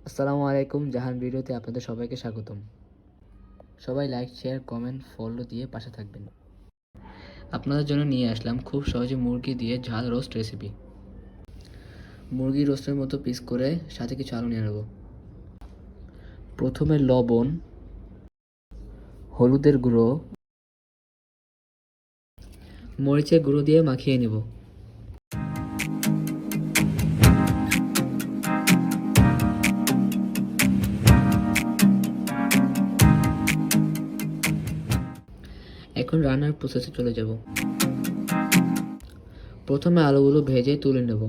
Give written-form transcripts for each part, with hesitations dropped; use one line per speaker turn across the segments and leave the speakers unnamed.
আসসালামু আলাইকুম, জাহান ভিডিওতে আপনাদের সবাইকে স্বাগতম। সবাই লাইক, শেয়ার, কমেন্ট, ফলো দিয়ে পাশে থাকবেন। আপনাদের জন্য নিয়ে আসলাম খুব সহজে মুরগি দিয়ে ঝাল রোস্ট রেসিপি। মুরগি রোস্টের মতো পিস করে সাথে কিছু আলু নিয়ে নেব। প্রথমে লবণ, হলুদের গুঁড়ো, মরিচের গুঁড়ো দিয়ে মাখিয়ে নেব। এখন রান্নার প্রসেসে চলে যাব। প্রথমে আলুগুলো ভেজে তুলে নেব।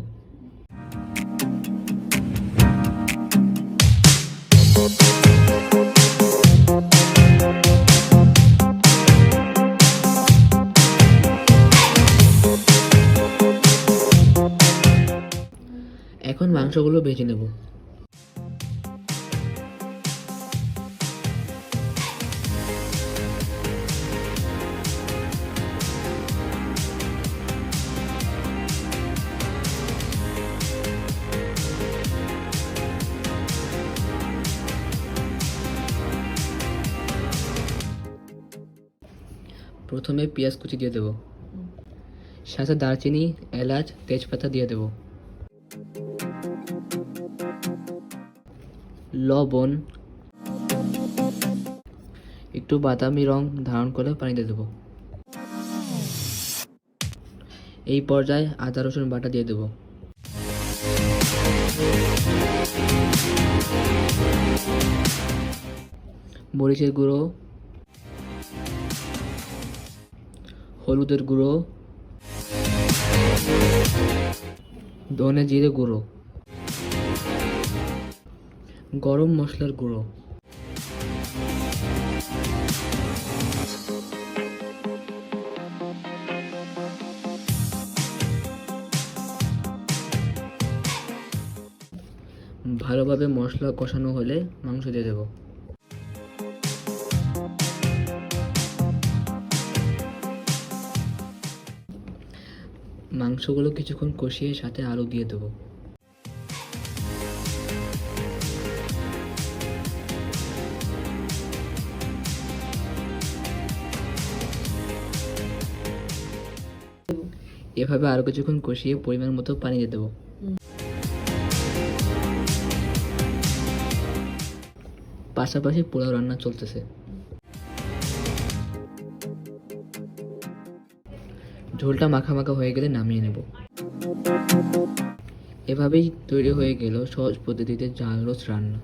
এখন মাংসগুলো ভেজে নেব। প্রথমে পেঁয়াজ কুচি দিয়ে দেব, সাথে দারচিনি, এলাচ, তেজপাতা দিয়ে দেব, লবণ, একটু বাদামি রং ধারণ করে পানি দিয়ে দেব। এই পর্যায়ে আদা রসুন বাটা দিয়ে দেব। মরিচের গুঁড়ো, হলুদের গুঁড়ো, ধনে জিরে গুঁড়ো, গরম মশলার গুঁড়ো, ভালোভাবে মশলা কষানো হলে মাংস দিয়ে দেব। মাংসগুলো কিছুক্ষণ কষিয়ে সাথে আলু দিয়ে দেব। এভাবে আরো কিছুক্ষণ কষিয়ে পরিমাণ মতো পানি দিয়ে দেব। পাশাপাশি পোলাও রান্না চলতেছে। ঝোলটা মাখা মাখা হয়ে গেলে নামিয়ে নেব। এভাবেই তৈরি হয়ে গেল সহজ পদ্ধতিতে ঝাল রোস্ট রান্না।